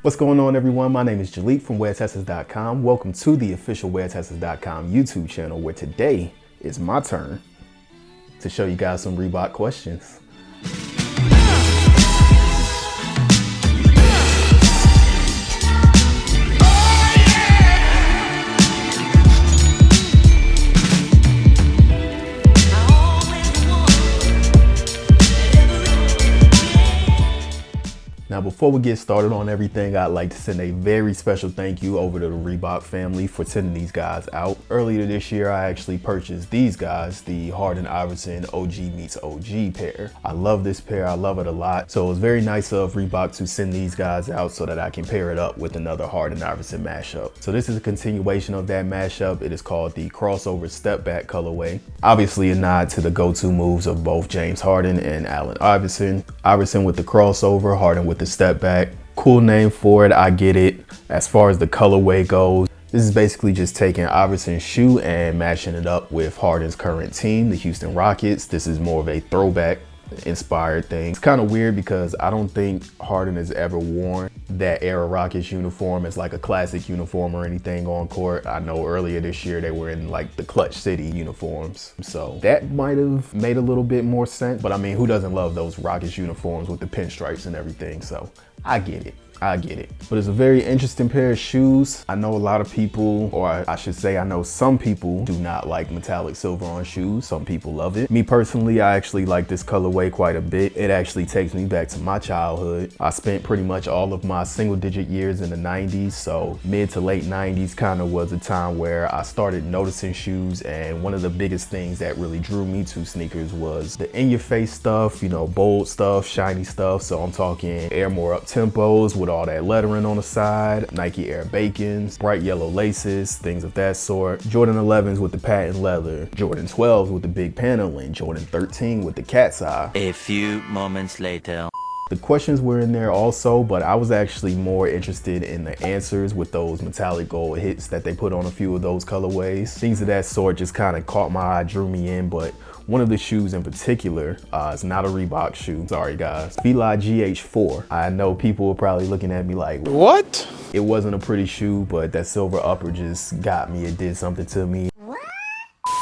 What's going on, everyone? My name is Jalik from WearTesters.com. Welcome to the official WearTesters.com YouTube channel, where today is my turn to show you guys some Reebok questions. Now, before we get started on everything, I'd like to send a very special thank you over to the Reebok family for sending these guys out. Earlier this year, I actually purchased these guys, the Harden Iverson OG meets OG pair. I love this pair, I love it a lot. So it was very nice of Reebok to send these guys out so that I can pair it up with another Harden Iverson mashup. So this is a continuation of that mashup. It is called the crossover step back colorway. Obviously a nod to the go-to moves of both James Harden and Allen Iverson. Iverson with the crossover, Harden with the step back. Cool name for it, I get it. As far as the colorway goes, this is basically just taking Iverson's shoe and mashing it up with Harden's current team, the Houston Rockets. This is more of a throwback inspired thing. It's kind of weird because I don't think Harden has ever worn that era Rockets uniform as like a classic uniform or anything on court. I know earlier this year they were in like the Clutch City uniforms, so that might have made a little bit more sense. But I mean, who doesn't love those Rockets uniforms with the pinstripes and everything? So I get it. I get it. But it's a very interesting pair of shoes. I know a lot of people, or I should say I know some people do not like metallic silver on shoes. Some people love it. Me personally, I actually like this colorway quite a bit. It actually takes me back to my childhood. I spent pretty much all of my single digit years in the 90s. So mid to late 90s kind of was a time where I started noticing shoes. And one of the biggest things that really drew me to sneakers was the in your face stuff, you know, bold stuff, shiny stuff. So I'm talking Air More Up Tempos with all that lettering on the side, Nike Air Bacons, bright yellow laces, things of that sort. Jordan 11s with the patent leather, Jordan 12s with the big paneling, Jordan 13 with the cat's eye. A few moments later. The questions were in there also, but I was actually more interested in the answers with those metallic gold hits that they put on a few of those colorways. Things of that sort just kind of caught my eye, drew me in, but one of the shoes in particular, it's not a Reebok shoe, sorry guys. Fila GH4. I know people were probably looking at me like, what? It wasn't a pretty shoe, but that silver upper just got me, it did something to me.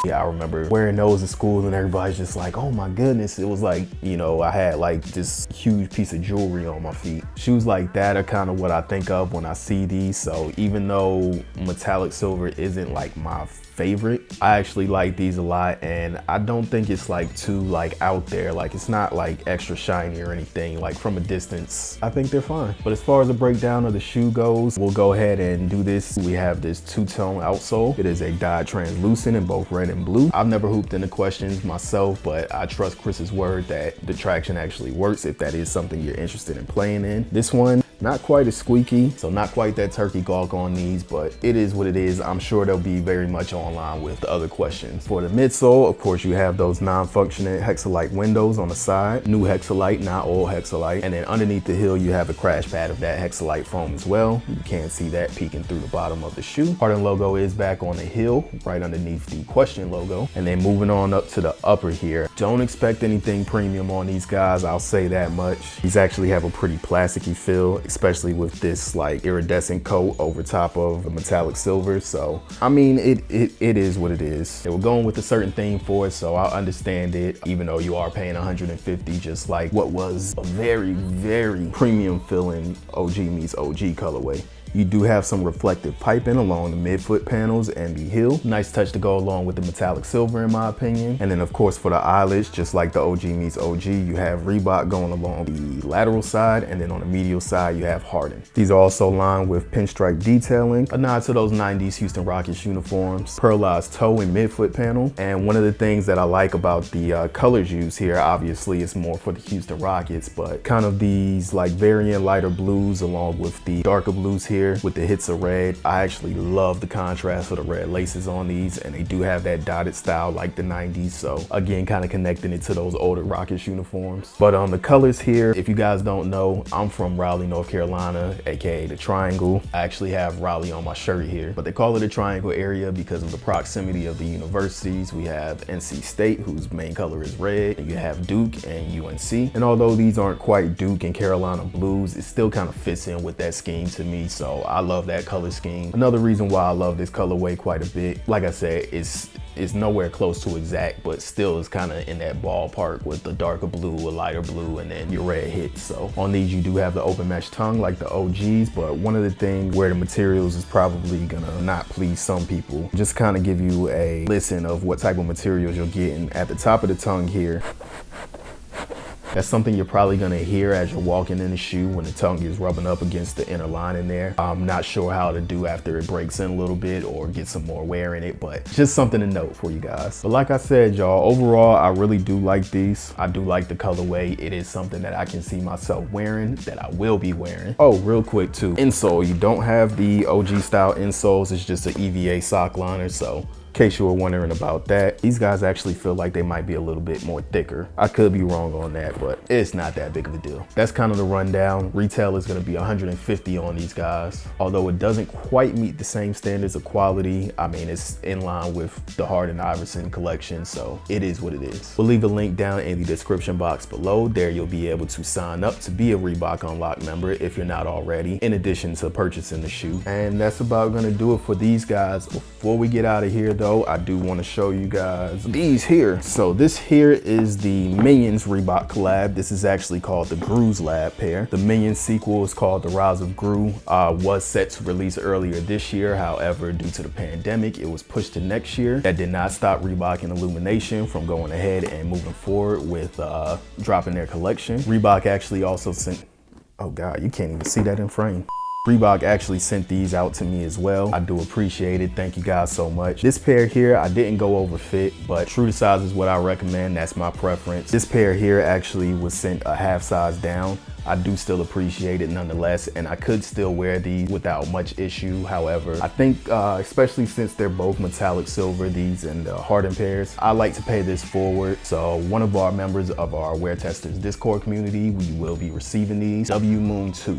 Yeah, I remember wearing those at school and everybody's just like, oh my goodness. It was like, you know, I had like this huge piece of jewelry on my feet. Shoes like that are kind of what I think of when I see these. So even though metallic silver isn't like my favorite, I actually like these a lot, and I don't think it's like too like out there. Like it's not like extra shiny or anything. Like from a distance, I think they're fine. But as far as the breakdown of the shoe goes, we'll go ahead and do this. We have this two-tone outsole. It is a dyed translucent in both red and blue. I've never hooped in the questions myself, but I trust Chris's word that the traction actually works if that is something you're interested in playing in. This one, not quite as squeaky, so not quite that turkey gawk on these, but it is what it is. I'm sure they'll be very much online with the other questions. For the midsole, of course, you have those non-functioning hexalite windows on the side, new hexalite, not old hexalite, and then underneath the heel, you have a crash pad of that hexalite foam as well. You can't see that peeking through the bottom of the shoe. Harden logo is back on the heel, right underneath the question logo. And then moving on up to the upper here, don't expect anything premium on these guys, I'll say that much. These actually have a pretty plasticky feel, especially with this like iridescent coat over top of the metallic silver. So I mean, it is what it is. They were going with a certain theme for it, so I understand it, even though you are paying $150, just like what was a very, very premium feeling OG meets OG colorway. You do have some reflective piping along the midfoot panels and the heel. Nice touch to go along with the metallic silver in my opinion. And then of course for the eyelets, just like the OG meets OG, you have Reebok going along the lateral side, and then on the medial side you have Harden. These are also lined with pinstripe detailing, a nod to those 90s Houston Rockets uniforms, pearlized toe and midfoot panel. And one of the things that I like about the colors used here, obviously it's more for the Houston Rockets, but kind of these like varying lighter blues along with the darker blues here here with the hits of red. I actually love the contrast of the red laces on these, and they do have that dotted style like the 90s. So again, kind of connecting it to those older Rockets uniforms. But the colors here, if you guys don't know, I'm from Raleigh, North Carolina, aka the Triangle. I actually have Raleigh on my shirt here, but they call it a Triangle area because of the proximity of the universities. We have NC State, whose main color is red, and you have Duke and UNC. And although these aren't quite Duke and Carolina blues, it still kind of fits in with that scheme to me. So I love that color scheme. Another reason why I love this colorway quite a bit, like I said, it's nowhere close to exact, but still is kind of in that ballpark with the darker blue, a lighter blue, and then your red hits. So on these, you do have the open mesh tongue like the OGs, but one of the things where the materials is probably gonna not please some people, just kind of give you a listen of what type of materials you're getting. At the top of the tongue here, that's something you're probably gonna hear as you're walking in the shoe when the tongue is rubbing up against the inner lining there. I'm not sure how to do after it breaks in a little bit or get some more wear in it, but just something to note for you guys. But like I said, y'all, overall, I really do like these. I do like the colorway. It is something that I can see myself wearing, that I will be wearing. Oh, real quick too, insole. You don't have the OG style insoles. It's just an EVA sock liner, so in case you were wondering about that, these guys actually feel like they might be a little bit more thicker. I could be wrong on that, but it's not that big of a deal. That's kind of the rundown. Retail is gonna be $150 on these guys. Although it doesn't quite meet the same standards of quality, I mean, it's in line with the Harden Iverson collection, so it is what it is. We'll leave a link down in the description box below. There you'll be able to sign up to be a Reebok Unlocked member if you're not already, in addition to purchasing the shoe. And that's about gonna do it for these guys. Before we get out of here though, I do want to show you guys these here. So this here is the Minions Reebok collab. This is actually called the Gru's Lab pair. The Minions sequel is called The Rise of Gru. Was set to release earlier this year. However, due to the pandemic, it was pushed to next year. That did not stop Reebok and Illumination from going ahead and moving forward with dropping their collection. Reebok actually also sent, oh God, you can't even see that in frame. Reebok actually sent these out to me as well. I do appreciate it. Thank you guys so much. This pair here, I didn't go over fit, but true to size is what I recommend. That's my preference. This pair here actually was sent a half size down. I do still appreciate it nonetheless, and I could still wear these without much issue. However, I think especially since they're both metallic silver, these and the Harden pairs, I like to pay this forward. So one of our members of our WearTesters Discord community, we will be receiving these. W Moon 2.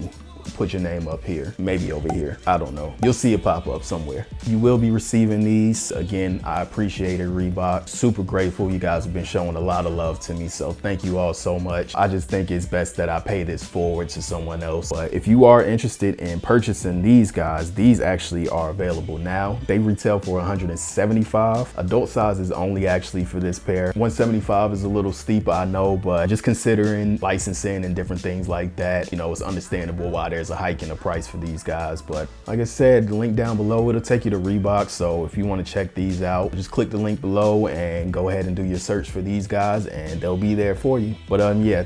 Put your name up here, maybe over here, I don't know. You'll see it pop up somewhere. You will be receiving these. Again, I appreciate it, Reebok. Super grateful. You guys have been showing a lot of love to me, so thank you all so much. I just think it's best that I pay this forward to someone else. But if you are interested in purchasing these guys, these actually are available now. They retail for $175. Adult size is only actually for this pair. $175 is a little steep, I know, but just considering licensing and different things like that, you know, it's understandable why there's a hike in the price for these guys. But like I said, the link down below, it'll take you to Reebok. So if you want to check these out, just click the link below and go ahead and do your search for these guys, and they'll be there for you. But yeah.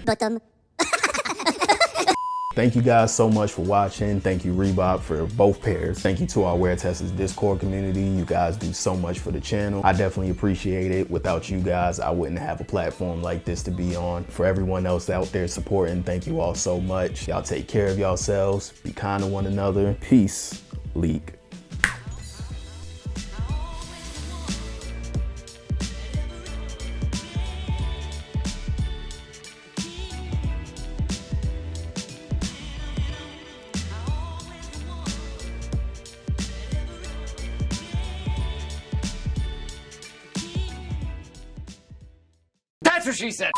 Thank you guys so much for watching. Thank you, Reebok, for both pairs. Thank you to our WearTesters Discord community. You guys do so much for the channel. I definitely appreciate it. Without you guys, I wouldn't have a platform like this to be on. For everyone else out there supporting, thank you all so much. Y'all take care of yourselves. Be kind to one another. Peace. Leak. That's what she said.